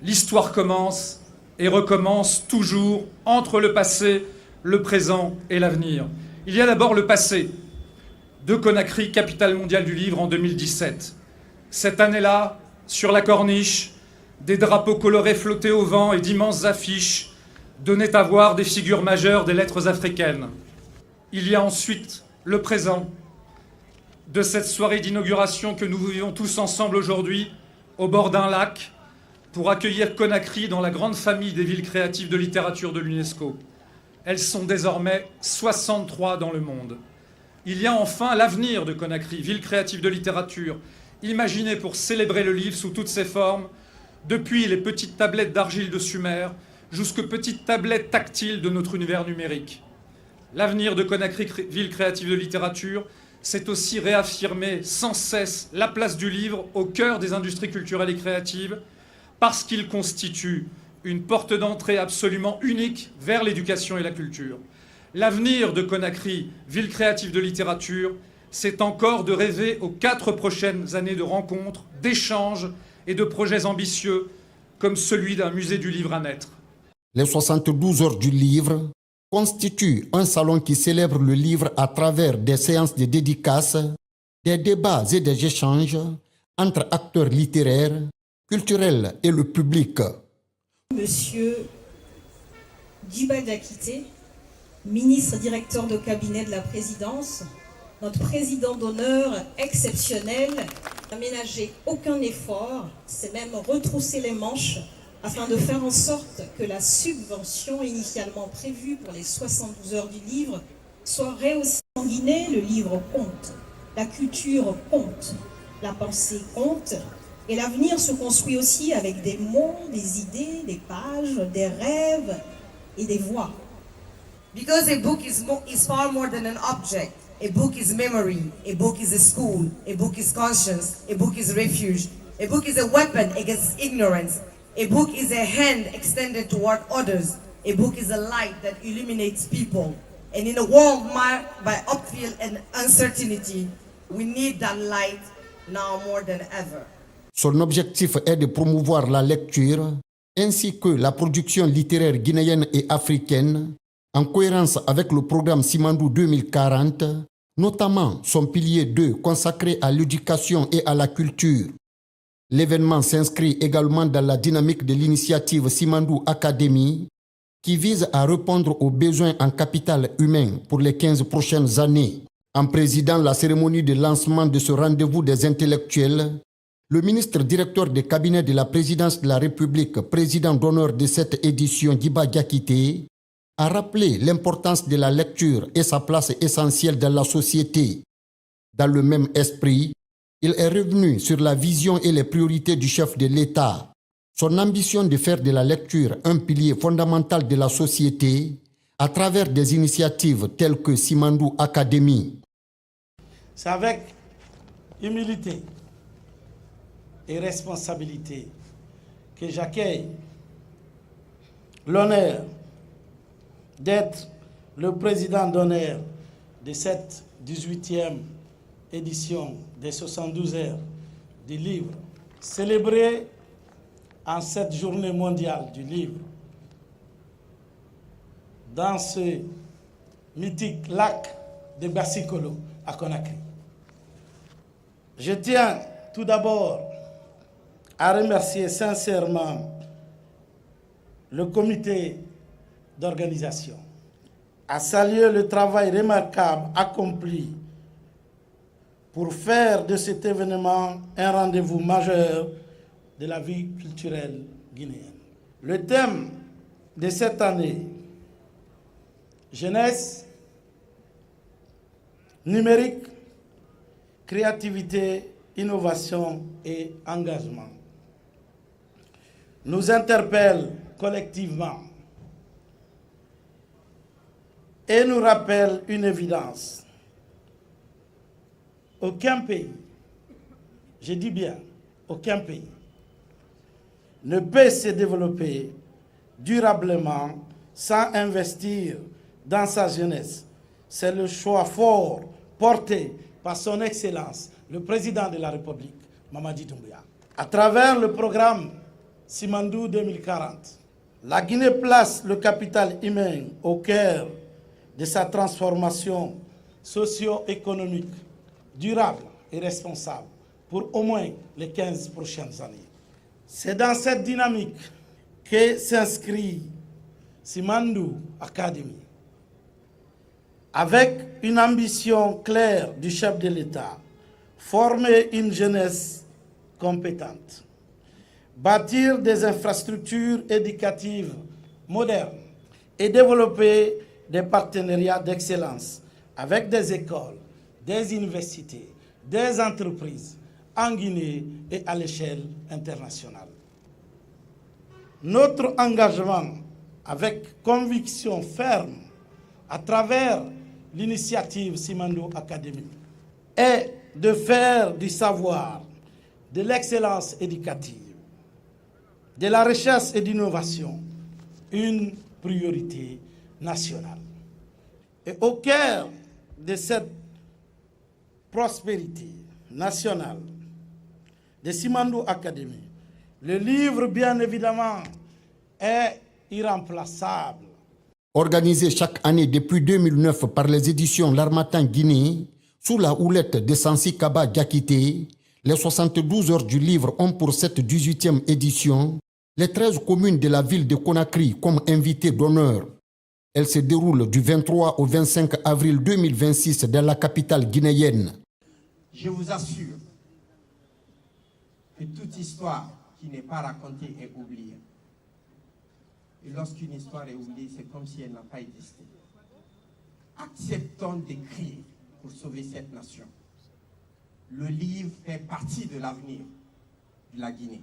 l'histoire commence et recommence toujours entre le passé, le présent et l'avenir. Il y a d'abord le passé. De Conakry, capitale mondiale du livre en 2017. Cette année-là, sur la Corniche, des drapeaux colorés flottaient au vent et d'immenses affiches donnaient à voir des figures majeures des lettres africaines. Il y a ensuite le présent de cette soirée d'inauguration que nous vivons tous ensemble aujourd'hui au bord d'un lac pour accueillir Conakry dans la grande famille des villes créatives de littérature de l'UNESCO. Elles sont désormais 63 dans le monde. Il y a enfin l'avenir de Conakry, ville créative de littérature, imaginée pour célébrer le livre sous toutes ses formes, depuis les petites tablettes d'argile de Sumer jusqu'aux petites tablettes tactiles de notre univers numérique. L'avenir de Conakry, ville créative de littérature, c'est aussi réaffirmer sans cesse la place du livre au cœur des industries culturelles et créatives, parce qu'il constitue une porte d'entrée absolument unique vers l'éducation et la culture. L'avenir de Conakry, ville créative de littérature, c'est encore de rêver aux 4 prochaines années de rencontres, d'échanges et de projets ambitieux, comme celui d'un musée du livre à naître. Les 72 heures du livre constituent un salon qui célèbre le livre à travers des séances de dédicaces, des débats et des échanges entre acteurs littéraires, culturels et le public. Monsieur Djiba Diakité, ministre directeur de cabinet de la présidence, notre président d'honneur exceptionnel, n'a ménagé aucun effort, c'est même retrousser les manches afin de faire en sorte que la subvention initialement prévue pour les 72 heures du livre soit rehaussée. En Guinée, le livre compte, la culture compte, la pensée compte, et l'avenir se construit aussi avec des mots, des idées, des pages, des rêves et des voix. Because a book is far more than an object. A book is memory, a book is a school, a book is conscience, a book is refuge, a book is a weapon against ignorance, a book is a hand extended toward others, a book is a light that illuminates people. And in a world marked by upheaval and uncertainty, we need that light now more than ever. Son objectif est de promouvoir la lecture ainsi que la production littéraire guinéenne et africaine en cohérence avec le programme Simandou 2040, notamment son pilier 2 consacré à l'éducation et à la culture. L'événement s'inscrit également dans la dynamique de l'initiative Simandou Academy qui vise à répondre aux besoins en capital humain pour les 15 prochaines années. En présidant la cérémonie de lancement de ce rendez-vous des intellectuels, le ministre directeur des cabinets de la présidence de la République, président d'honneur de cette édition, Djiba Diakité, a rappelé l'importance de la lecture et sa place essentielle dans la société. Dans le même esprit, il est revenu sur la vision et les priorités du chef de l'État, son ambition de faire de la lecture un pilier fondamental de la société à travers des initiatives telles que Simandou Academy. C'est avec humilité et responsabilité que j'accueille l'honneur d'être le président d'honneur de cette 18e édition des 72 heures du livre, célébrée en cette journée mondiale du livre, dans ce mythique lac de Bersikolo à Conakry. Je tiens tout d'abord à remercier sincèrement le comité d'organisation, à saluer le travail remarquable accompli pour faire de cet événement un rendez-vous majeur de la vie culturelle guinéenne. Le thème de cette année, jeunesse, numérique, créativité, innovation et engagement, nous interpelle collectivement et nous rappelle une évidence. Aucun pays, je dis bien aucun pays, ne peut se développer durablement sans investir dans sa jeunesse. C'est le choix fort porté par son Excellence, le Président de la République, Mamadi Doumbouya. À travers le programme Simandou 2040, la Guinée place le capital humain au cœur de sa transformation socio-économique, durable et responsable pour au moins les 15 prochaines années. C'est dans cette dynamique que s'inscrit Simandou Academy, avec une ambition claire du chef de l'État, former une jeunesse compétente, bâtir des infrastructures éducatives modernes et développer des partenariats d'excellence avec des écoles, des universités, des entreprises en Guinée et à l'échelle internationale. Notre engagement avec conviction ferme à travers l'initiative Simandou Academy est de faire du savoir, de l'excellence éducative, de la recherche et d'innovation une priorité nationale. Et au cœur de cette prospérité nationale de Simandou Academy, le livre, bien évidemment, est irremplaçable. Organisé chaque année depuis 2009 par les éditions L'Harmattan Guinée, sous la houlette de Sansi Kaba Diakité, les 72 heures du livre ont pour cette 18e édition les 13 communes de la ville de Conakry comme invités d'honneur. Elle se déroule du 23 au 25 avril 2026 dans la capitale guinéenne. Je vous assure que toute histoire qui n'est pas racontée est oubliée. Et lorsqu'une histoire est oubliée, c'est comme si elle n'a pas existé. Acceptons d'écrire pour sauver cette nation. Le livre fait partie de l'avenir de la Guinée.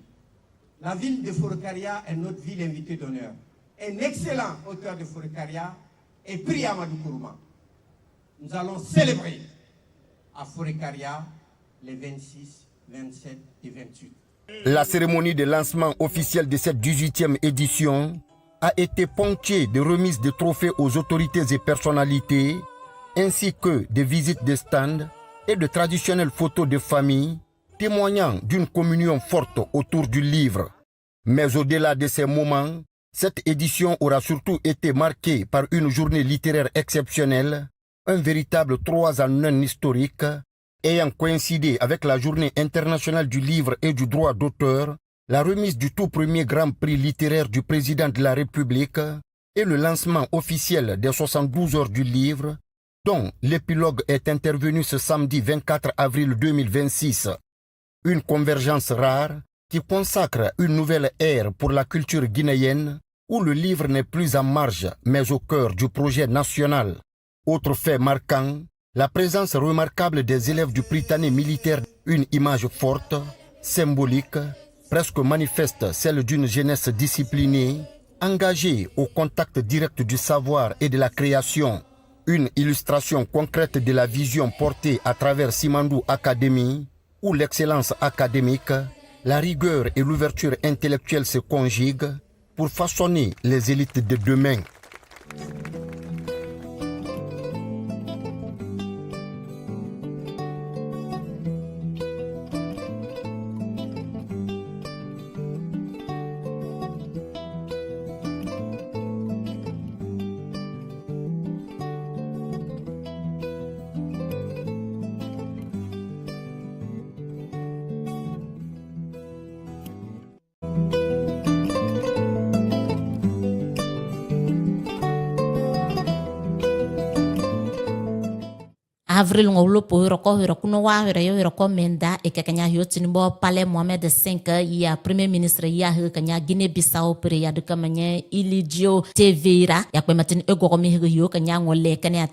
La ville de Forokaria est notre ville invitée d'honneur. Un excellent auteur de Forokaria est Pri Amadou Kourouma. Nous allons célébrer à Forokaria les 26, 27 et 28. La cérémonie de lancement officiel de cette 18e édition a été ponctuée de remises de trophées aux autorités et personnalités, ainsi que de visites de stands et de traditionnelles photos de famille, témoignant d'une communion forte autour du livre. Mais au-delà de ces moments, cette édition aura surtout été marquée par une journée littéraire exceptionnelle, un véritable 3 en 1 historique, ayant coïncidé avec la Journée internationale du livre et du droit d'auteur, la remise du tout premier Grand Prix littéraire du président de la République et le lancement officiel des 72 heures du livre, dont l'épilogue est intervenu ce samedi 24 avril 2026. Une convergence rare qui consacre une nouvelle ère pour la culture guinéenne, où le livre n'est plus en marge, mais au cœur du projet national. Autre fait marquant, la présence remarquable des élèves du Prytanée militaire, une image forte, symbolique, presque manifeste, celle d'une jeunesse disciplinée, engagée au contact direct du savoir et de la création. Une illustration concrète de la vision portée à travers Simandou Academy, où l'excellence académique, la rigueur et l'ouverture intellectuelle se conjuguent pour façonner les élites de demain. Avril ngolo po roko kuno wa roko menda e kanya yotini bo Palais Mohamed V ya premier ministre ya kanya Guinée Bissau pre ya de kamanye Ilidio Tevira ya kwa matin ego ko mi yo kanya ngole kanya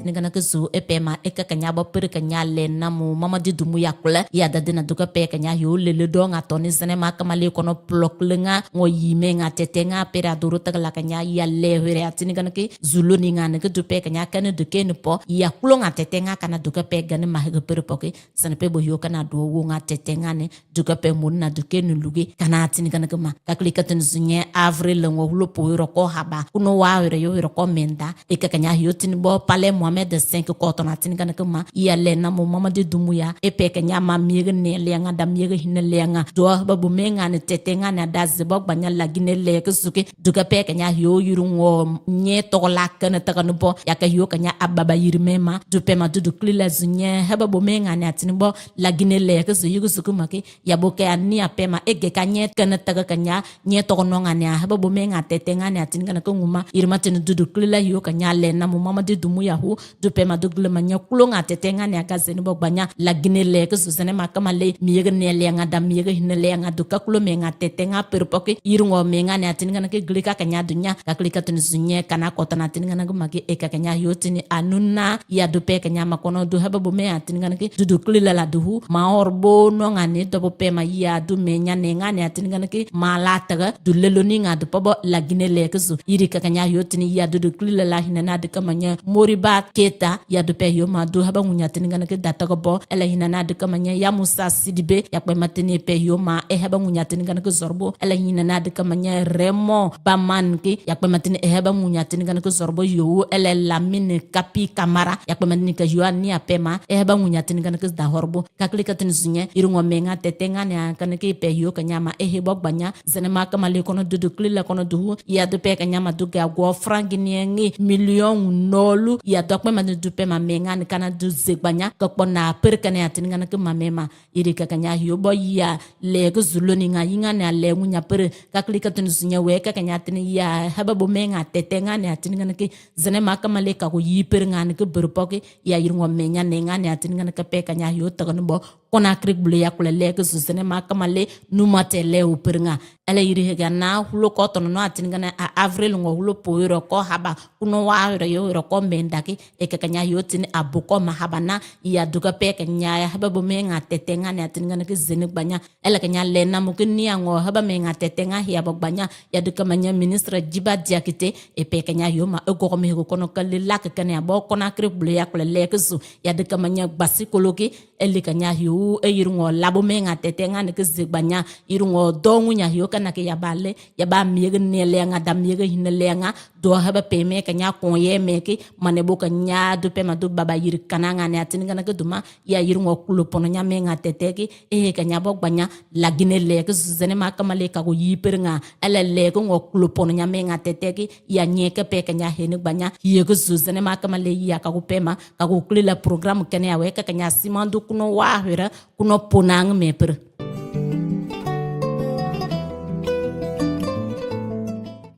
ningana kesu epema eka kanya bo per kanya le namu Mamadi Doumbouya kula ya dadina duka pe kanya yo le do nga toni sinema kamale kono plok lenga ngo yime nga tetenga pera duru tagala kanya ya le hore atini kana ke zulu ninga ne ke dupe kanya kana duke ne po ya kulo nga tetenga kana duka pe gane ma he per po ke sana pe bo yo kana do wo nga tetenga ne duka pe munna duke ne lugi kana atini kana ma kakli katen zunye avril ngo lo po ro ko haba kuno wa yo ro ko menda eka kanya yo tini bo Palais Mohamed V kotona tinga ka ma ya le na mo Mamadi Doumbouya e pe ka nya ma miega ne lenga da miega hina lenga do ba bu menga ne tetenga na da zebok banya la Guinée le ka suke duka pe ka nya yo yurungo nye to la kana ta kan bo ya ka yo ka nya ababa yirmema du pe ma du klila zunye ha ba bu menga ne atinbo la Guinée le ka su yugo suku make ya bo ka ni apema ege ka nye kana ta ka nya nye to no nga ne ha ba bu menga tetenga ne atinga na ko nguma irma tin du klila yo ka nya le na mo Mamadi Doumbouya hu du pe ma du glema nya kulonga tetenga ne ka zeni bo banya la Guinée le ka su zene ma kama le miega ne le nga da miega hina le nga du ka kulo menga tetenga perpoke irungo menga ne atinga na ke glika ka nya dunya ka klika tin zunye kana kotana tinga na magi e ka nya yotini anuna ya du pe ka nya makono du haba bo me atinga na ke du klila la du ma orbo no ngani do bo pe ma ya du me nya ne nga ne atinga na ke mala taga du leloni nga du pobo la Guinée le ke su iri ka nya yotini ya du klila la hina na de kamanya Moriba Keita ya du pe yo ma du haba ngunya tinga na ke data ko bo ela hina na de kamanya ya Musa Sidibe ya pe matini pe yo ma e haba ngunya tinga na ke zorbo ela hina na de kamanya Remo Baman ke ya pe matini e haba ngunya tinga na ke zorbo yo ela Lamine Kapi Kamara ya pe matini ka yo ni apema e haba ngunya tinga na ke da horbo ka klika tin zunye irungo menga tetenga ne ka ne ke pe yo ka nyama e hebo banya zenema kama le kono du klila kono du ya du pe ka nyama du ga go franc ngi million nolu ya do pe matini du pe ma menga ne kana du zegbanya ka pona per ka ne atinga na ke mamema iri ka nya yo bo ya le ko zuloni nga yinga ne le ngunya per ka klika tin zunye we ka nya tin ya haba bo menga tetenga ne atinga na ke zenema kama le ka ko yiper nga ne ke berpoke ya irungo menya ne nga ne atinga na ke pe ka nya yo ta no bo kona krik bule ya kule le ke zenema kama le numate le o per nga ele iri ga na hulo ko to no atinga na avril ngo hulo poiro ko haba kuno wa yo ro ko mendaki e ka nya yo tin abuko mahabana ya duka pe ka nya ya haba bo menga tetenga ne atinga na ke zenik banya ele ka nya le na mu ke ni ngo haba menga tetenga ya bo banya ya duka manya ministre Djiba Diakité e pe ka nya yo ma e ko me ko no ka le lak ka ne bo kona krik bule ya kule le ke su ya duka manya basikoloki ele ka nya yo e irungo labo menga tetenga ne ke zegbanya irungo dongu nya yo kana ke ya bale ya ba miega ne le nga da miega hina le nga do haba pe me ka nya ko ye me ke mane bo ka nya du pe ma du baba yir kana nga ne atinga na ke duma ya irungo kulo pono nya menga teteki e ka nya bo gbanya la Guinée le ke zene ma kamale ka go yiper nga ele le ko ngo kulo pono nya menga teteki ya nye ke pe ka nya hene gbanya ye ko zene ma kamale ya ka go pema ka go klila programme kene ya we ka nya simandu kuno wa hera kuno ponang meper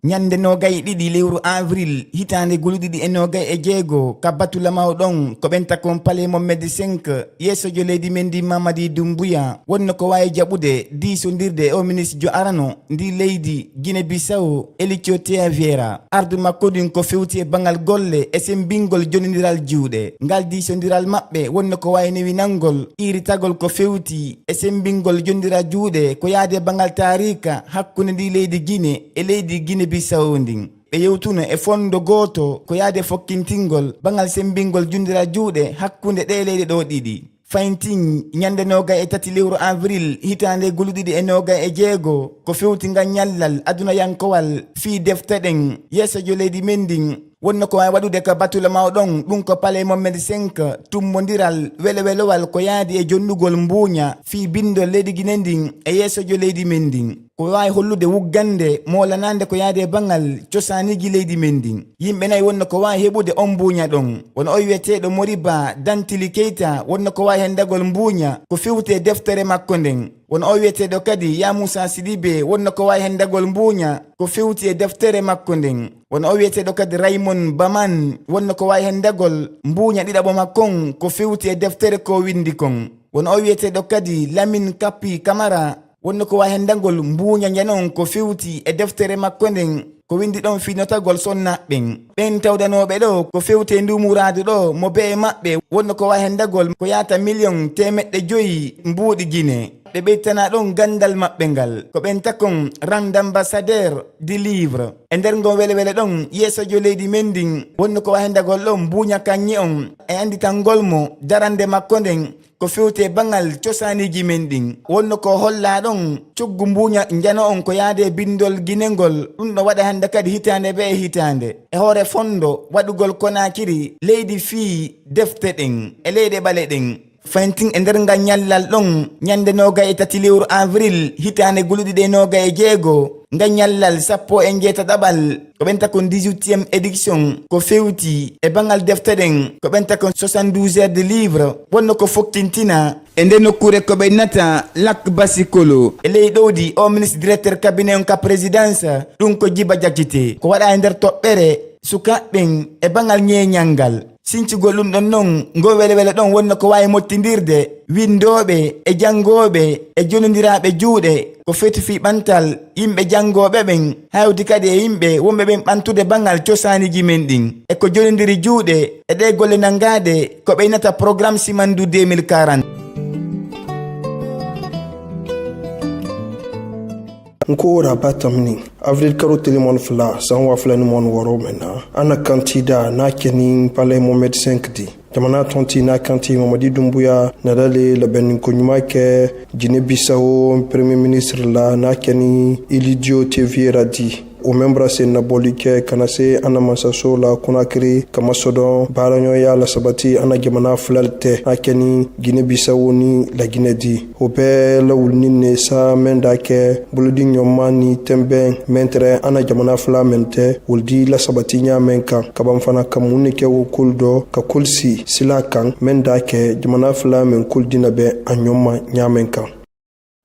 Nyande nogay ɗiɗi lewru avril hitande goluɗiɗi e nogay e jeego ka batula mawɗon ko ɓenta kon pale Mohamed V yeesojo leydi men di Mamadi Doumbouya wonno ko wawi jaɓude disodirde o ministre jo arano ndi leydi Guinée Bissau Eliccio Vieira ardu makko ɗum ko fewti e bangal golle e sembingol jonodiral juuɗe ngal disodiral maɓɓe wonno ko wawi newinangol iritagol ko fewti e sembingol jondiral juuɗe ko yaade bangal tarika hakkunde ndi leydi Guinée e leydi Guinée Bissau ndin ɓe yewtuno e fondo goto ko yaade fokkintingol bangal sembingol jundira juuɗe hakkunde ɗe leyɗe ɗo ɗiɗi fayntin ñande nogay e tati lewru avril hitande goluɗiɗi e nogay e jeego ko fewti ngal ñallal aduna yankowal fii defte ɗen yeesojo leydi men ndin wonno ko wawi waɗude ka batula mawɗon ɗum ko pale Mohamed V tummodiral welowelowal ko yaadi e jonnugol mbuuña fii bindol leydi Guinée ndin e yeesojo leydi men ndin ko wawi hollude wuggande molanande ko yaade bangal cosaniji leydi men ndin yimɓe nayi wonno ko wawi heɓude on mbuuña ɗon wono o wiyeteɗo Moriba Dantili Keita wonno ko wawi hendagol mbuuña ko fewte deftere makko nden wono o wiyeteɗo kadi ya Musa Sidibe wonno ko wawi hendagol mbuuña ko fewti e deftere makko nden wono o wiyeteɗo kadi Raymond Baman wonno ko wawi hendagol mbuuña ɗiɗaɓo makkon ko fewti e deftere ko windi kon wono o wiyeteɗo kadi Lamine Kapi Kamara wonno ko wawi hendagol mbuuña ñanon ko fewti e deftere makko nden ko windi ɗon finotagol sonnaɓɓen ɓen tawdanoɓe ɗo ko fewte ndumuradu ɗo mo be maɓɓe wonno ko wawi hendagol ko yata 1,5 mbuuɗi Guinée ɓe ɓeytana ɗon gandal maɓɓe ngal ko ɓen takon rang d'ambassadeur du livre e nder ngon welewele ɗon yeesojo leydi men ndin wonno ko wawi hendagol ɗon mbuuña kanñe on e anditangol mo darande makko nden ko fewte bangal cosaniji men ɗin wonno ko holla ɗon coggu mbuña jano on ko yaade bindol guinengol ɗum ɗo waɗa hande kadi hitande be hitande e hoore fondo waɗugol Konakiri leydi fii defte ɗen e leyɗe ɓale ɗen fantin e nder ngal ñallal ɗon ñande 23 lewru avril hitande guluɗiɗe 26 ngal ñallal 17 ko ɓenta kon 18e édition ko fewti e bangal defte ɗen ko ɓenta kon 72 heures de livre wonno ko fokkintina e nder nokkure ko ɓe nata Lac Basikolo e ley ɗowdi o ministre directeur cabinet on ka présidence ɗum ko Djiba Diakité ko waɗa e nder toɓɓere sukaɓɓen e bangal ñeñangal sincugol ɗum ɗon noon ngo wele ɗon wonno ko wawi mottidirde windoɓe e jangoɓe e jonodiraɓe juuɗe ko feti fi ɓantal yimɓe jangoɓe ɓen hawdi kadi e yimɓe wonɓe ɓen ɓantude bangal cosaniji men ɗin e ko jonodiri juuɗe e ɗe golle nangade ko ɓeynata programme Simandu 2040. Nko rabatamni avril karo telemon fla sanwa fla ni mon woro mena ana kantida na kenin palais Mohamed 5 di jamana tonti na kanti Mamadi Doumbouya nadale la benin ko nyuma ke Guinée Bissau premier ministre la na keni Ilidio Teviera di o membra se nabolike kana se ana masaso la Conakry kama sodon baranyo ya la sabati ana jamana flalte akeni Guinée Bissau ni la Guinée di o be la wulnine sa menda ke buludi nyomani tembe mentre ana jamana flamente wuldi la sabati nya menka kabam fana kamuni ke kuldo ka kulsi silakan menda ke jamana flamen kuldina be anyoma nya menka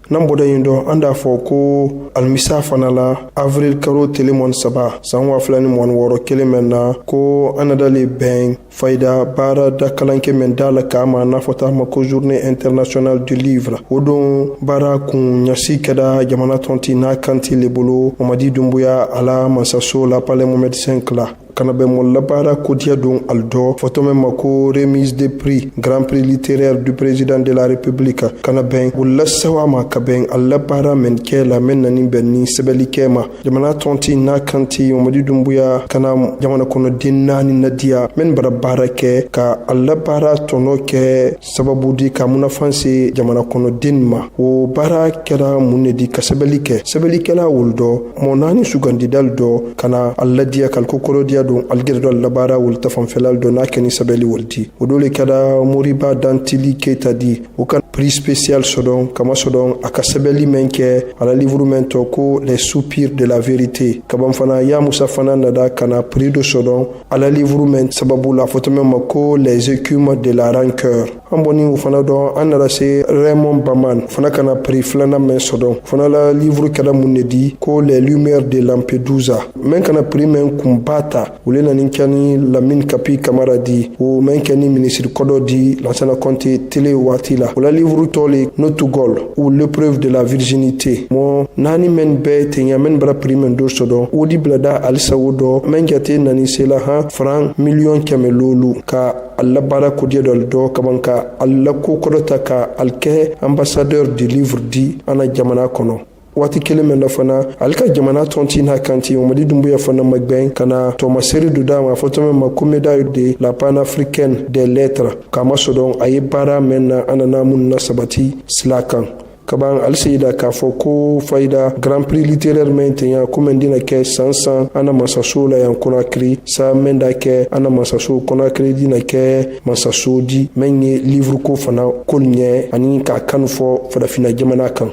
namboda yindo anda foko almisa fanala avril karo telemon saba sanwa flani mon woro kelemena ko anadali ben faida bara da kalanke men dala kama na fota mako journée internationale du livre wodon bara kun nyasi kada jamana tonti na kanti lebolo Mamadi Doumbouya ala masaso la palais Mohamed 5 la kana be molla bara kodia don aldo fotome mako remise des prix grand prix littéraire du président de la république kana ben bulla sawama kaben alla bara men kela men nani benni sebeli kema jamana tonti na kanti Mamadi Doumbouya kana jamana kono dinani nadia men bara ke ka alla bara tono ke sababu di ka munafansi jamana kono dinma o bara kera munedi ka sebeli kela wuldo monani sugandi daldo kana alla dia kalkokoro dia don algerdo labara wul tafan felal do nakeni sabeli wulti odole kada moriba dantili ketadi o kan prix spécial sodon kama sodon aka sabeli menke ala livrumento ko les soupirs de la vérité kabam fana ya musa fana nada kana prix de sodon ala livrument sababu la fotome mako les écumes de la rancœur amboni u fana do anara se Raymond Baman fana kana prix flana men sodon fana la livre kada munedi ko les lumières de Lampedusa men kana prix men kumbata ulena ninkani Lamine Kapi Camaradi ou menkani ministre Kododi l'ancien compte télé watila ou la livre tole Notugol ou l'épreuve de la virginité mo nani men be tenya men bra primen do sodo ou di blada al sawodo men gate nani sela ha franc million kamelulu ka alla bara kodiya do kabanka alla ko kodota ka alke ambassadeur du livre di ana jamana kono wati keleme na fana alka jamana tonti na kanti Mamadi Doumbouya fana magben kana Thomas Seydou Dama fotome makomeda de la panafricaine des lettres kama sodon ayi bara menna anana munna sabati slakan kaban alseyda ka foko faida grand prix littéraire maintenant komendina ke sansan ana masaso la yan Conakry sa menda ke ana masaso Conakry dina ke masaso di menye livre ko fana kolnye ani ka kanfo fada fina jamana kan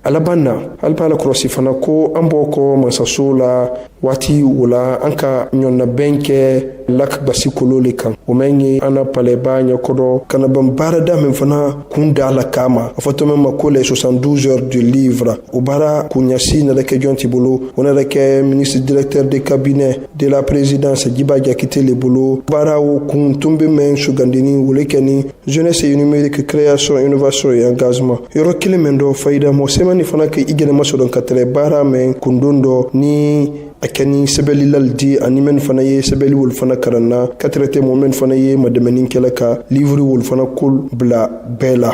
alabanna albala krosi fana ko amboko masaso la wati wula anka nyonna benke Lac Basikolo le kan o menye ana paleba nya kodo kana bambara da men fana kunda la kama afoto men makole 72 heures du livre o bara kunyasi na ke jonti bolo ona da ke ministre directeur de cabinet de la présidence Djiba Diakité le bolo bara o kun tumbe men sugandini wulekeni jeunesse et numérique création innovation et engagement yoro kilemendo faida mo semani fana ke igene masodon katre bara men kundondo ni akani sebeli laldi animen fana ye sebeli wol fana karanna katrete moment fana ye madamenin kelaka livre wol fana kul bla bela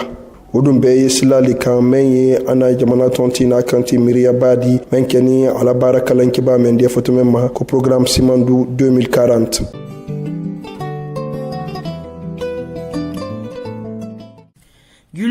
wodum be yeslali kan menye ana jamana tonti na kanti miria badi menkeni ala baraka lanki ba men dia fotomema ko programme Simandu 2040.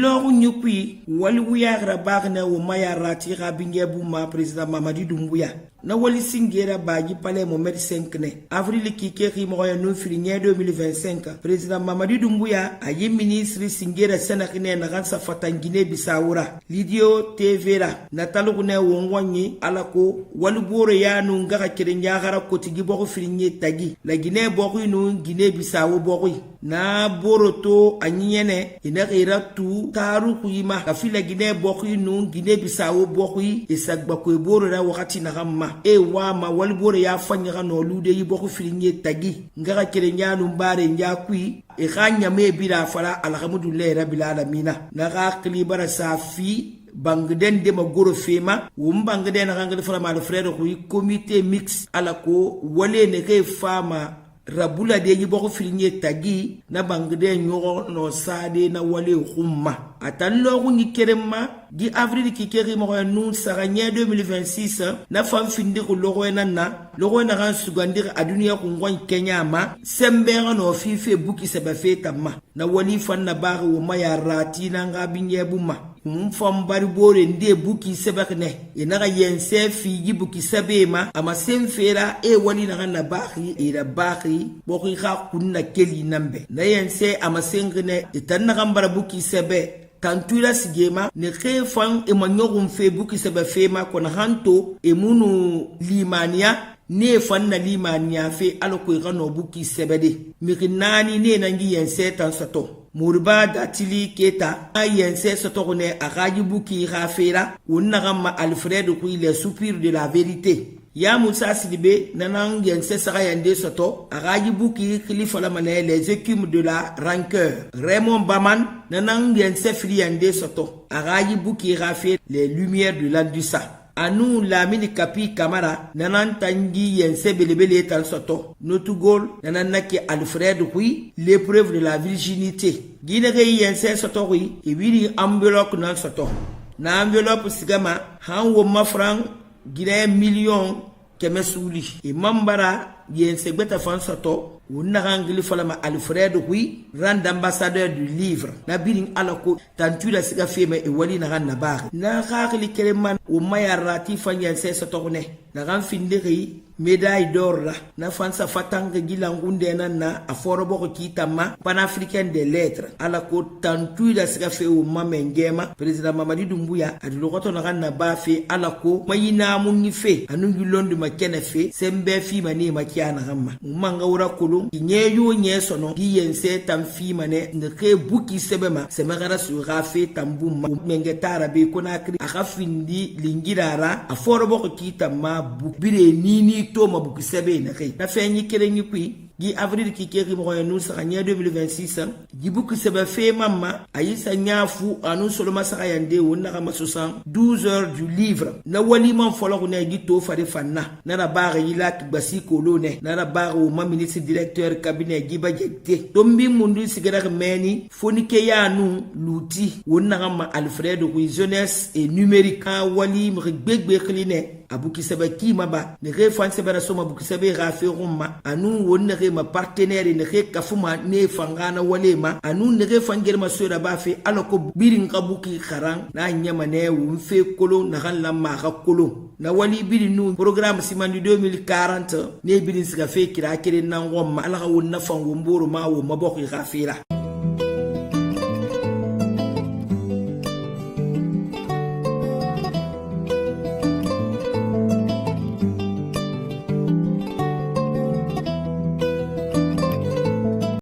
loru nyukui wali wuyagra bagne wo maya rati rabinge buma président Mamadi Doumbouya na wali singera baji palais Mohamed 5 ne avril ki keri moya no firinye 2025 président Mamadi Doumbouya ayi ministre singera senakine na gansa fatangine bisaura lidio tvera na talugune wongwanyi alako wali boro ya no ngara kirenya gara kotigi boko firinye tagi la Guinée boko no Guinée bisawo boko na boroto anyene ina gira tu taru kuyima kafila Guinée boko no Guinée bisawo boko isagba ko boro ra wakati na gamma e wa ma wali boro ya fanya no lude yi boko firinye tagi ngara kirenya no bare nyakui e khanya me bira fala alhamdulillah rabbil alamin na ga klibara safi bangden de magoro fema bangden rangal frama le frère ko comité mix alako wale ne ke fama rabula de yi boko filinye tagi na bangden nyoro no sade na wale khumma atan lo ni kerema di avril ki keri mo nu saranya 2026 na fam finde ko logo na ran sugandir adunia ko ngwan Kenya ma sembera no fife buki seba feta ma na wali fan na bar wo maya rati na ngabinye buma fam bari bore nde buki sebakne ina yense fi buki sebema ama semfera e wali na bahi ira bahi boki kha kunna keli nambe na yense ama sengne itanna gambara buki sebe tantula sigema ne khefan e manyorum fe buki sebe fema kona hanto e munu limania ne fan na limania fe aloko igano buki sebede mikinani ne nangi yense tan sato Mourba Datili Keta ayense sotokone akaji buki rafera unagama Alfred Rouy les soupirs de la vérité ya Moussa Sidibé nanang yense sarayande soto akaji buki khalifa la mané les écumes de la rancœur Raymond Baman nanang yense friande soto akaji buki rafera les lumières de l'Andusa Anou la mini kapi kamara nanan tangi yense belebele tal soto notugol nananaki Alfred Rouy l'épreuve de la virginité Guinée yense soto Rouy et wiri enveloppe nan soto na enveloppe sigama han wo mafran Guinée million kemesouli et mambara yense beta fan soto Unarangli falama Alfred Rouy rand ambassadeur du livre na biring alako tantula siga feme e wali na ran na bar na khakli keleman o maya rati fanyan se sotone na ran findiri médaille d'or la na fansa fatanga gilangunde na aforo boko kitama panafricaine des lettres alako tantula siga fe o mamengema président Mamadi Doumbouya adilokoto na ran na ba fe alako mayina mungi fe anungi londo makene fe sembe fi mani makiana hamma manga ura kolo Nyeyo nyesono gi yense tam fi mane ngeke buki sebema semagara su rafe tambuma mengetara be konakri akafindi lingirara aforo boko kitama bukbire nini to mabuki sebe na kai na fenyi kerenyi kui gi avril ki keri mo no saranya 2026 gi buki sebe fe mama ayisa nyafu anu soloma sarayande wonna kama 12 heures du livre na wali man folo ko ne gi to fare fanna na na bare yilak basi kolone na na bare o ma ministre directeur cabinet giba jette tombi mundu sigara meni fonike ya nu luti wonna kama Alfred Rouy jeunesse et numérique wali mregbegbe kline abuki sabaki maba ne refan sebara soma buki sabe raferuma anu wonna ma partenaire ne ke kafuma ne fangana walema anu ne refan germa sura bafe alako birin kabuki kharan na nyama ne wumfe kolo na halla ma kolo na wali birin nu programme simandi 2040 ne birin siga fe kira kire na ngom ala wonna fango mboro ma wo mabokhi khafira